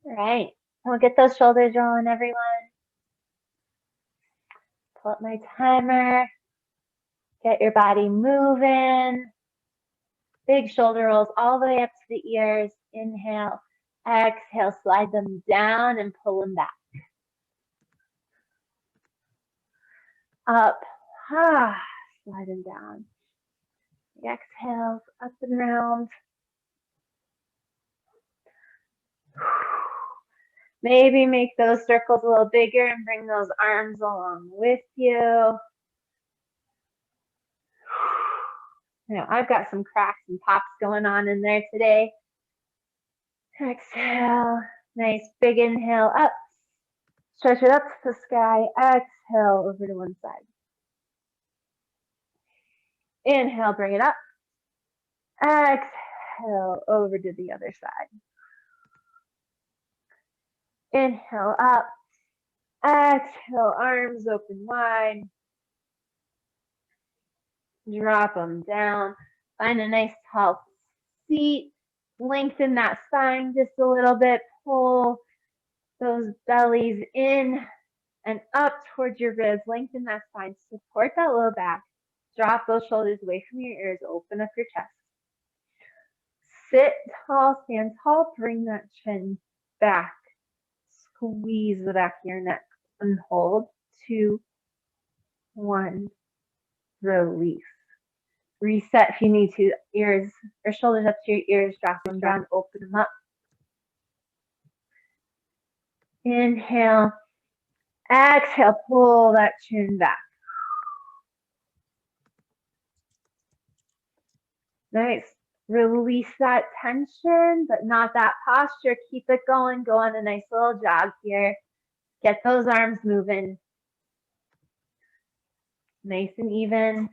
All right. We'll get those shoulders rolling, everyone. Pull up my timer. Get your body moving. Big shoulder rolls all the way up to the ears. Inhale. Exhale. Slide them down and pull them back. Up. Slide them down. Exhales up and around. Maybe make those circles a little bigger and bring those arms along with you. Now, I've got some cracks and pops going on in there today. Exhale. Nice big inhale up. Stretch it up to the sky. Exhale over to one side. Inhale, bring it up. Exhale over to the other side. Inhale up. Exhale, arms open wide. Drop them down. Find a nice tall seat. Lengthen that spine just a little bit. Pull those bellies in and up towards your ribs. Lengthen that spine. Support that low back. Drop those shoulders away from your ears. Open up your chest. Sit tall, stand tall. Bring that chin back. Squeeze the back of your neck and hold. 2, 1. Release. Reset if you need to. Ears or shoulders up to your ears. Drop them down. Open them up. Inhale. Exhale. Pull that chin back. Nice. Release that tension, but not that posture. Keep it going. Go on a nice little jog here. Get those arms moving. Nice and even.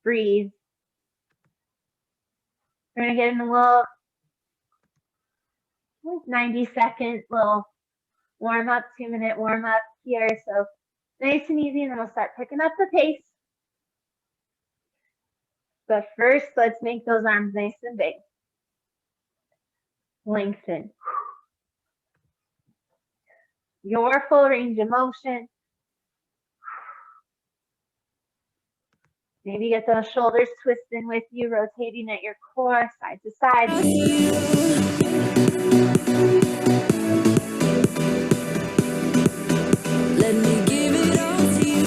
Breathe. We're going to get in a little 90-second little warm up, 2-minute warm up here. So nice and easy, and then we'll start picking up the pace. But first, let's make those arms nice and big. Lengthen. Your full range of motion. Maybe get those shoulders twisting with you, rotating at your core, side to side. Let me give it all to you.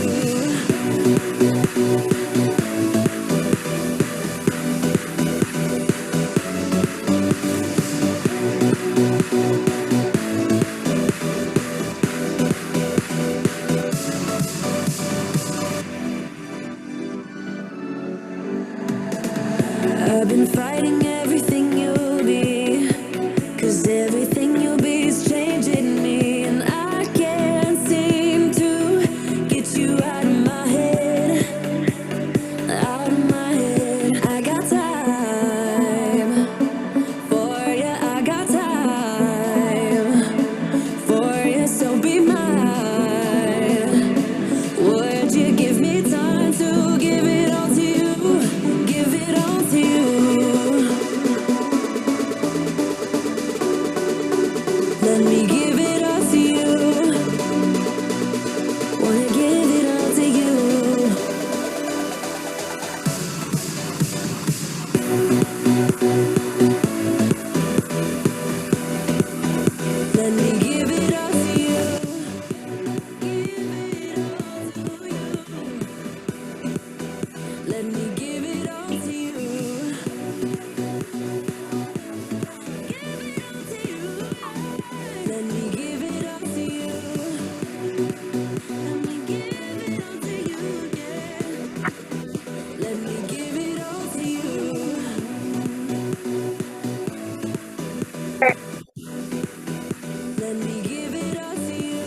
I've been fighting everything you'll be, 'cause everything you'll be is changing me, and I can't seem to get you out of my head, out of my head. I got time for you, I got time for you, so be mine. Would you give me time to give it all to you, give it all to you? Let me give it all to you. Wanna give it all to you. Let me give it all to you. Give it all to you. Let me give it all to you. Give it all to you. Let me give it all to you. Let me give it all to you, yeah. Let me give it all to you. Let me give it all to you.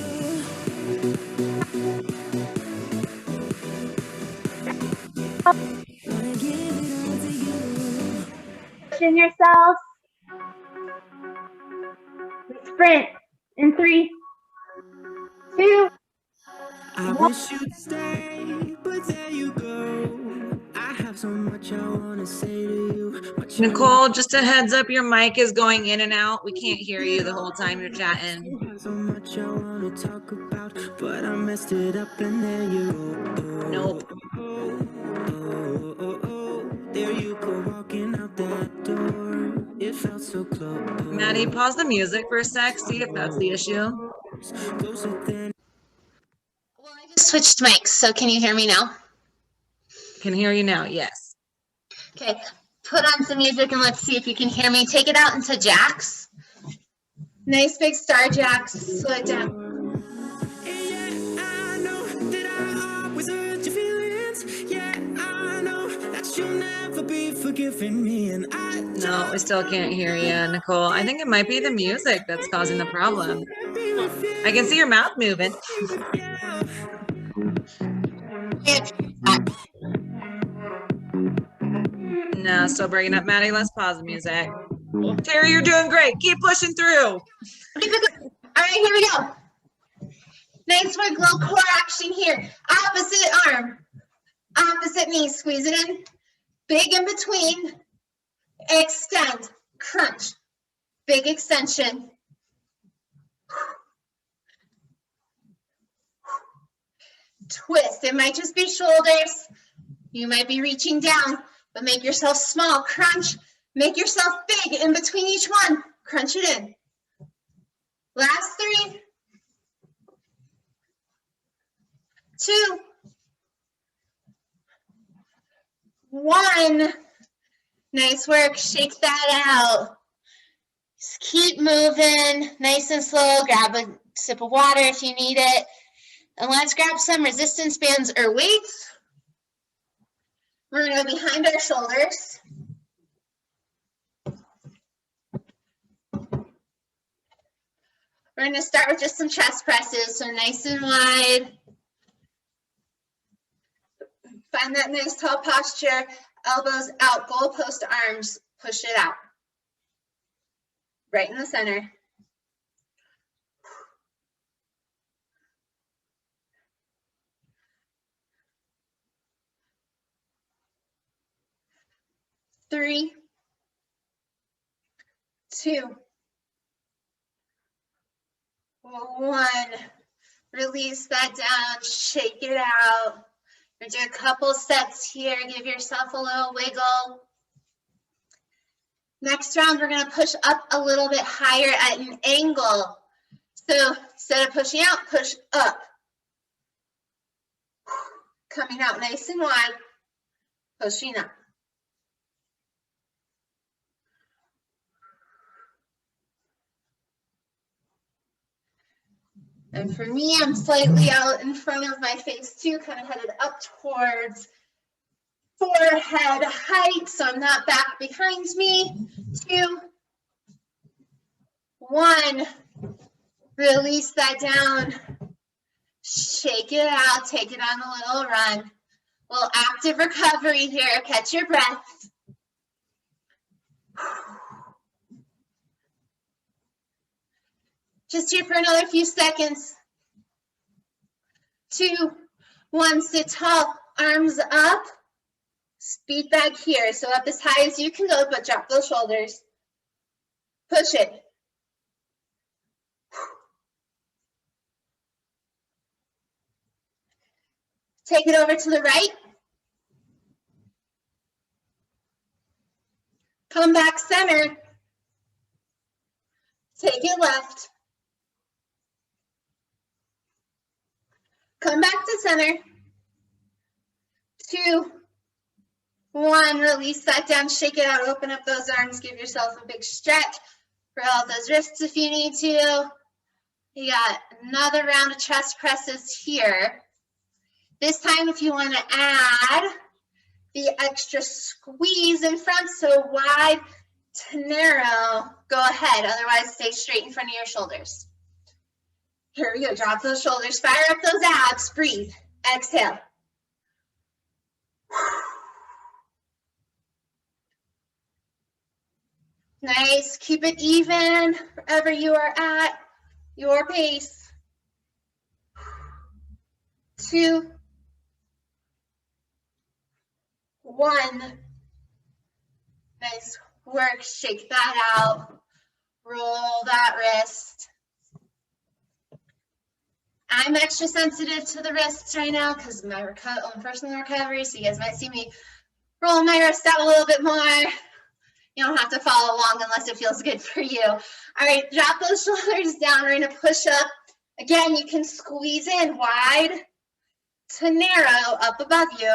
Wanna give it all to you. Pushing yourself. Sprint in 3, 2. I wish you'd stay, but there you go. I have Nicole, just a heads up, your mic is going in and out. We can't hear you the whole time you're chatting. Nope. There you go, walking out that door. It felt so close. Maddie, pause the music for a sec, see if that's the issue. Well, I just switched mics, so can you hear me now? Can hear you now, yes. Okay, put on some music and let's see if you can hear me. Take it out into jacks. Nice big star jacks, slow it down. No, we still can't hear you, Nicole. I think it might be the music that's causing the problem. I can see your mouth moving. No, still bringing up Maddie. Let's pause the music. Terry, you're doing great. Keep pushing through. All right, here we go. Nice work, little core action here. Opposite arm, opposite knee, squeeze it in. Big in between, extend, crunch, big extension. Twist, it might just be shoulders. You might be reaching down, but make yourself small, crunch. Make yourself big in between each one. Crunch it in. Last 3, 2, 1. Nice work. Shake that out. Just keep moving nice and slow. Grab a sip of water if you need it. And let's grab some resistance bands or weights. We're going to go behind our shoulders. We're going to start with just some chest presses, so nice and wide. Find that nice tall posture, elbows out, goalpost arms, push it out. Right in the center. Three, 2, 1. Release that down, shake it out. We're gonna do a couple sets here. Give yourself a little wiggle. Next round, we're gonna push up a little bit higher at an angle. So instead of pushing out, push up. Coming out nice and wide, pushing up. And for me, I'm slightly out in front of my face too, kind of headed up towards forehead height, so I'm not back behind me. 2, 1, release that down, shake it out, take it on a little run. A little active recovery here, catch your breath. Just here for another few seconds. 2, 1, sit tall, arms up. Speed back here, so up as high as you can go, but drop those shoulders. Push it. Take it over to the right. Come back center. Take it left. Come back to center. 2, 1, release that down, shake it out, open up those arms, give yourself a big stretch. Roll out those wrists if you need to. You got another round of chest presses here. This time, if you want to add the extra squeeze in front, so wide to narrow, go ahead. Otherwise, stay straight in front of your shoulders. Here we go, drop those shoulders, fire up those abs, breathe, exhale. Nice, keep it even wherever you are at, your pace. 2, 1. Nice work. Shake that out. Roll that wrist. I'm extra sensitive to the wrists right now because my own personal recovery, so you guys might see me roll my wrist out a little bit more. You don't have to follow along unless it feels good for you. All right, drop those shoulders down. We're gonna push up. Again, you can squeeze in wide to narrow up above you.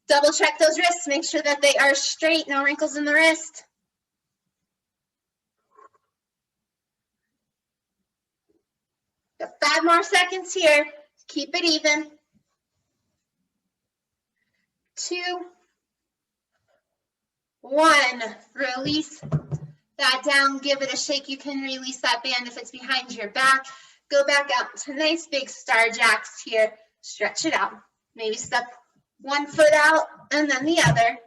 Double check those wrists. Make sure that they are straight, no wrinkles in the wrist. Got 5 more seconds here. Keep it even. 2, 1. Release that down. Give it a shake. You can release that band if it's behind your back. Go back out to nice big star jacks here. Stretch it out. Maybe step one foot out and then the other.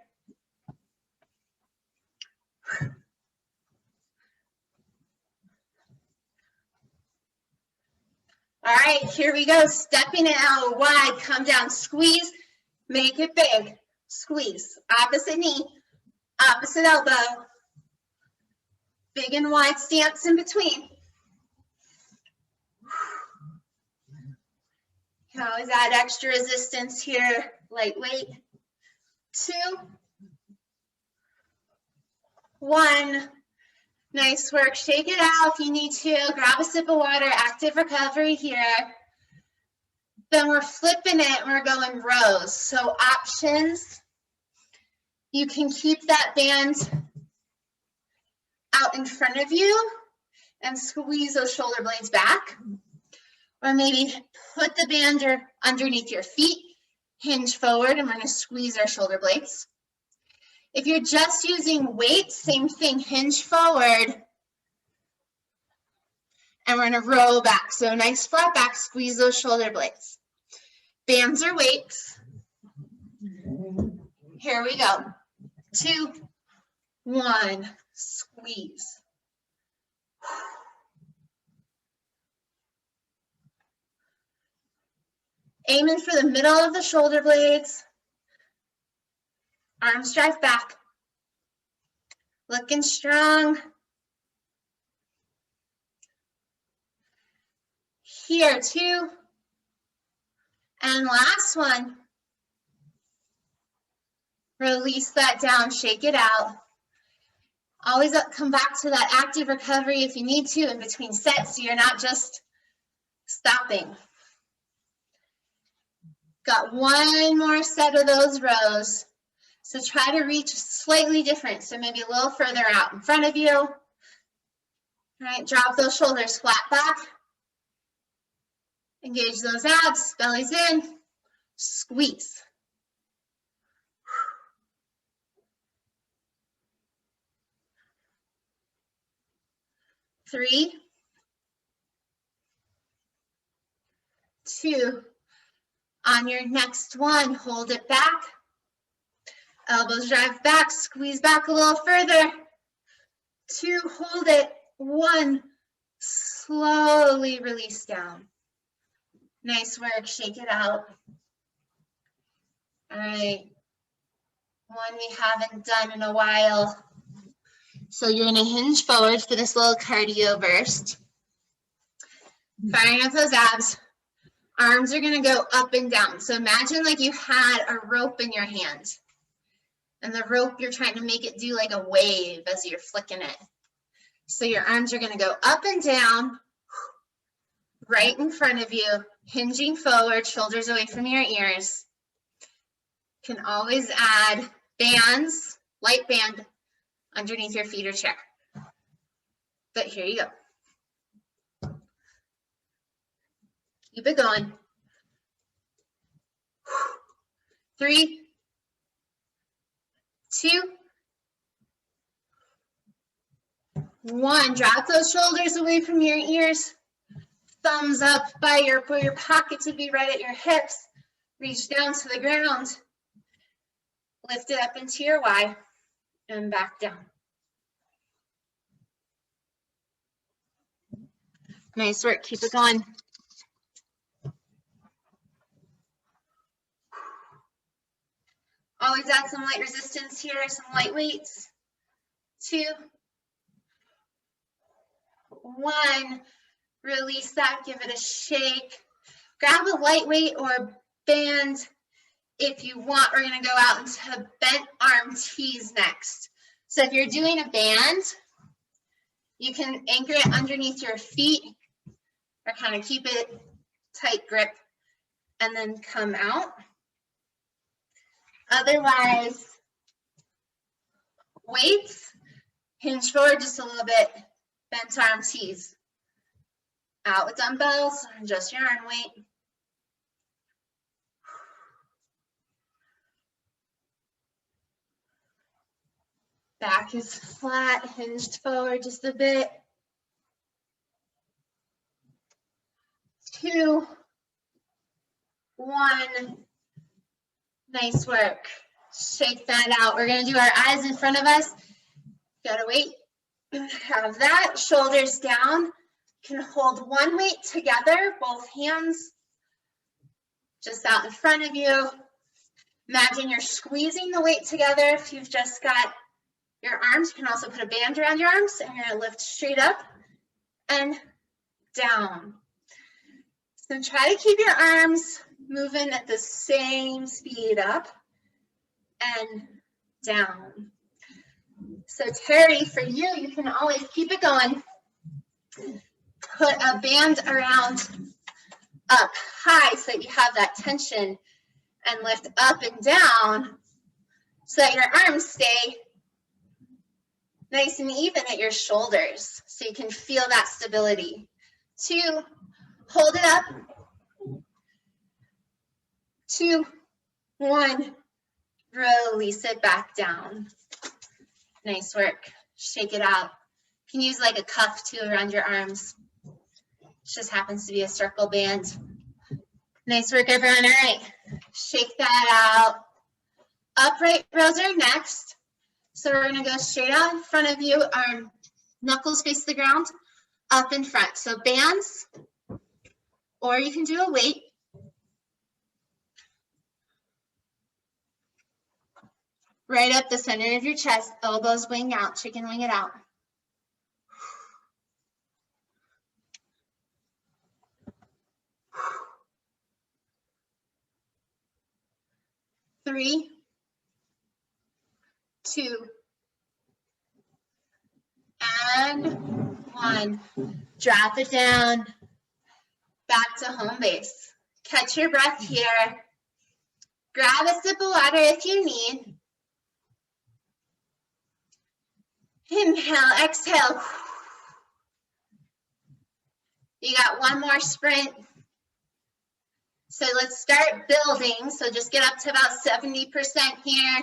All right, here we go. Stepping it out wide, come down, squeeze, make it big. Squeeze, opposite knee, opposite elbow. Big and wide stance in between. You can always add extra resistance here, lightweight. 2, 1. Nice work. Shake it out if you need to. Grab a sip of water. Active recovery here. Then we're flipping it. We're going rows. So options. You can keep that band out in front of you and squeeze those shoulder blades back. Or maybe put the band underneath your feet. Hinge forward, and we're going to squeeze our shoulder blades. If you're just using weight, same thing, hinge forward. And we're going to roll back. So nice flat back, squeeze those shoulder blades. Bands or weights. Here we go. 2, 1, squeeze. Aiming for the middle of the shoulder blades. Arms drive back. Looking strong. Here, 2. And last one. Release that down, shake it out. Always come back to that active recovery if you need to in between sets, so you're not just stopping. Got one more set of those rows. So try to reach slightly different. So maybe a little further out in front of you. All right, drop those shoulders flat back. Engage those abs, bellies in, squeeze. 3, 2. On your next one, hold it back. Elbows drive back, squeeze back a little further. 2, hold it. 1, slowly release down. Nice work, shake it out. All right, one we haven't done in a while. So you're gonna hinge forward for this little cardio burst. Firing up those abs. Arms are gonna go up and down. So imagine like you had a rope in your hand. And the rope, you're trying to make it do like a wave as you're flicking it. So your arms are gonna go up and down, right in front of you, hinging forward, shoulders away from your ears. Can always add bands, light band, underneath your feet or chair. But here you go. Keep it going. 3, 2, 1. Drop those shoulders away from your ears. Thumbs up by where your pockets would be right at your hips. Reach down to the ground. Lift it up into your Y and back down. Nice work. Keep it going. Always add some light resistance here, some light weights. 2, 1. Release that, give it a shake. Grab a lightweight or band if you want. We're gonna go out into bent arm tees next. So if you're doing a band, you can anchor it underneath your feet or kind of keep it tight grip and then come out. Otherwise, weights, hinge forward just a little bit, bent arm tees. Out with dumbbells, just your arm weight. Back is flat, hinged forward just a bit. 2, 1. Nice work. Shake that out. We're going to do our eyes in front of us. Gotta wait. Have that. Shoulders down. Can hold one weight together, both hands just out in front of you. Imagine you're squeezing the weight together. If you've just got your arms, you can also put a band around your arms, and you're gonna lift straight up and down. So try to keep your arms moving at the same speed, up and down. So Terry, for you, you can always keep it going. Put a band around up high so that you have that tension, and lift up and down so that your arms stay nice and even at your shoulders so you can feel that stability. 2, hold it up. 2, 1, release it back down. Nice work. Shake it out. You can use like a cuff too around your arms. It just happens to be a circle band. Nice work, everyone. All right, shake that out. Upright rows are next. So we're gonna go straight out in front of you. Our knuckles face the ground, up in front. So bands, or you can do a weight. Right up the center of your chest, elbows wing out, chicken wing it out. 3, 2, and 1. Drop it down, back to home base. Catch your breath here. Grab a sip of water if you need. Inhale, exhale. You got one more sprint. So let's start building. So just get up to about 70% here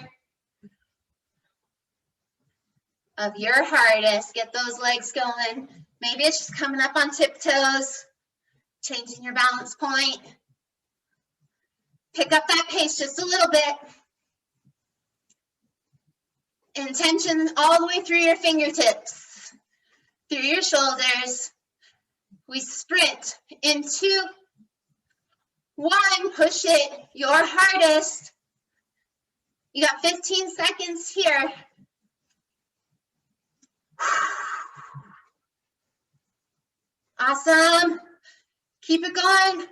of your hardest. Get those legs going. Maybe it's just coming up on tiptoes, changing your balance point. Pick up that pace just a little bit. Intention all the way through your fingertips, through your shoulders. We sprint in 2, 1, push it your hardest. You got 15 seconds here. Awesome. Keep it going.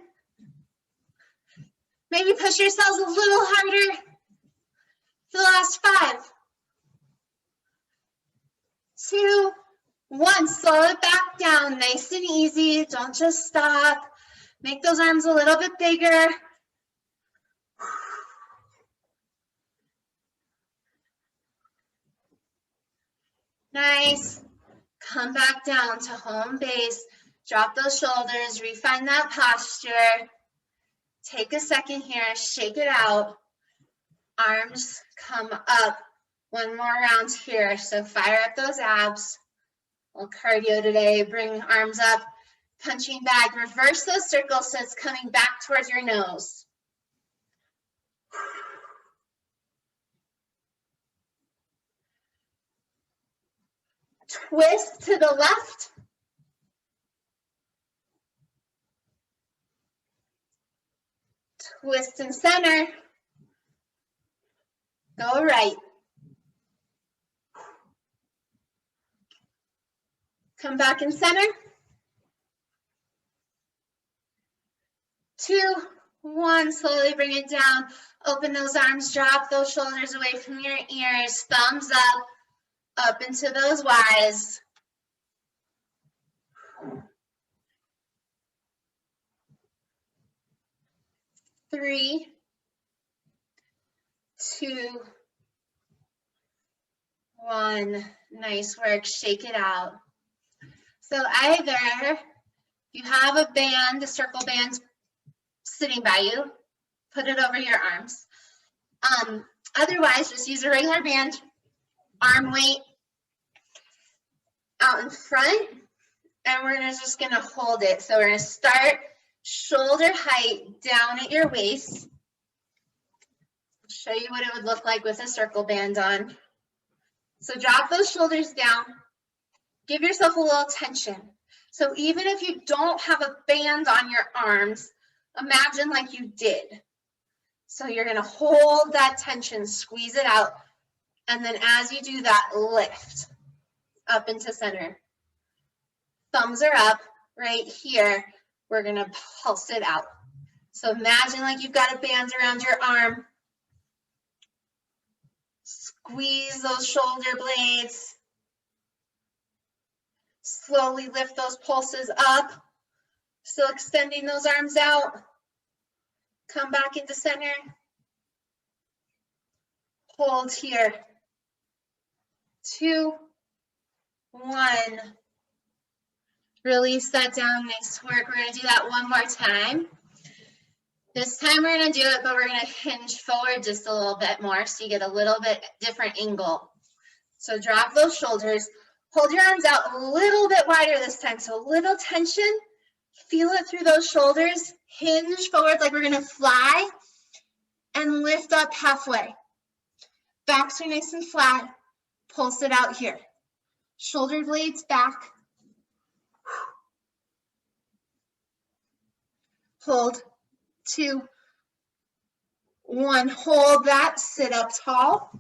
Maybe push yourselves a little harder for the last 5, 2, 1. Slow it back down, nice and easy. Don't just stop. Make those arms a little bit bigger. Nice. Come back down to home base. Drop those shoulders, refine that posture. Take a second here, shake it out. Arms come up. One more round here. So fire up those abs. A little cardio today. Bring arms up, punching back. Reverse those circles so it's coming back towards your nose. Twist to the left. Twist in center. Go right. Come back in center. 2, 1, slowly bring it down. Open those arms, drop those shoulders away from your ears. Thumbs up into those Ys. 3, 2, 1. Nice work. Shake it out. So either you have a band, a circle band sitting by you, put it over your arms. Otherwise, just use a regular band, arm weight out in front, and we're just gonna hold it. So we're gonna start shoulder height down at your waist. I'll show you what it would look like with a circle band on. So drop those shoulders down. Give yourself a little tension. So even if you don't have a band on your arms, imagine like you did. So you're gonna hold that tension, squeeze it out, and then as you do that, lift up into center. Thumbs are up right here. We're gonna pulse it out. So imagine like you've got a band around your arm. Squeeze those shoulder blades. Slowly lift those pulses up. Still extending those arms out. Come back into center. Hold here. 2, 1. Release that down. Nice work. We're going to do that one more time. This time we're going to do it, but we're going to hinge forward just a little bit more so you get a little bit different angle. So drop those shoulders. Hold your arms out a little bit wider this time. So a little tension. Feel it through those shoulders. Hinge forward like we're going to fly. And lift up halfway. Backs are nice and flat. Pulse it out here. Shoulder blades back. Hold. 2, 1. Hold that. Sit up tall.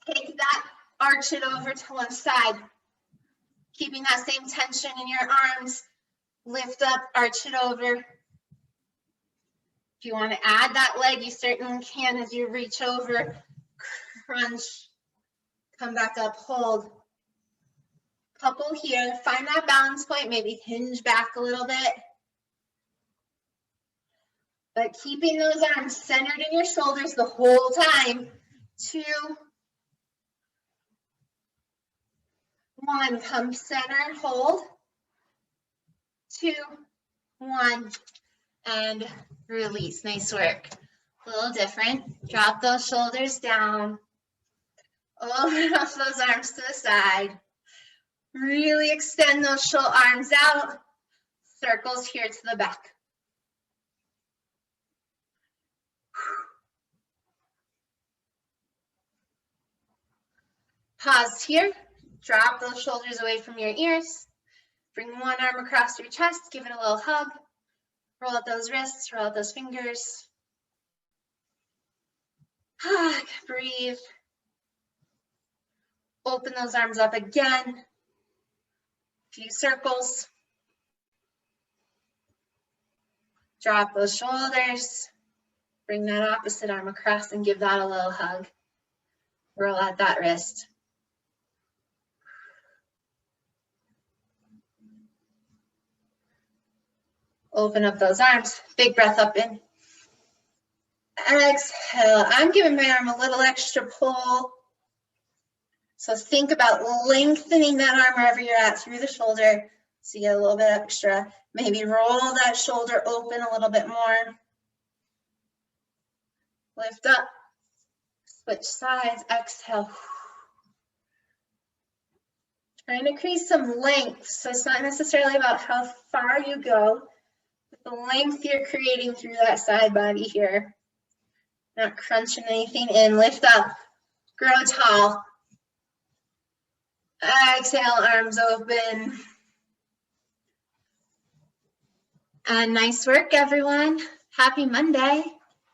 Take that. Arch it over to one side. Keeping that same tension in your arms. Lift up. Arch it over. If you want to add that leg, you certainly can as you reach over. Crunch. Come back up. Hold. Couple here. Find that balance point. Maybe hinge back a little bit. But keeping those arms centered in your shoulders the whole time. 2, 1. Come center. Hold. 2, 1. And release. Nice work. A little different. Drop those shoulders down. Open up those arms to the side. Really extend those arms out. Circles here to the back. Pause here. Drop those shoulders away from your ears. Bring one arm across your chest. Give it a little hug. Roll out those wrists. Roll out those fingers. Breathe. Open those arms up again. Few circles. Drop those shoulders. Bring that opposite arm across and give that a little hug. Roll out that wrist. Open up those arms. Big breath up in. Exhale. I'm giving my arm a little extra pull. So think about lengthening that arm wherever you're at through the shoulder. So you get a little bit extra. Maybe roll that shoulder open a little bit more. Lift up. Switch sides. Exhale. Trying to create some length. So it's not necessarily about how far you go, but the length you're creating through that side body here. Not crunching anything in. Lift up. Grow tall. Exhale, arms open. And nice work, everyone. Happy Monday.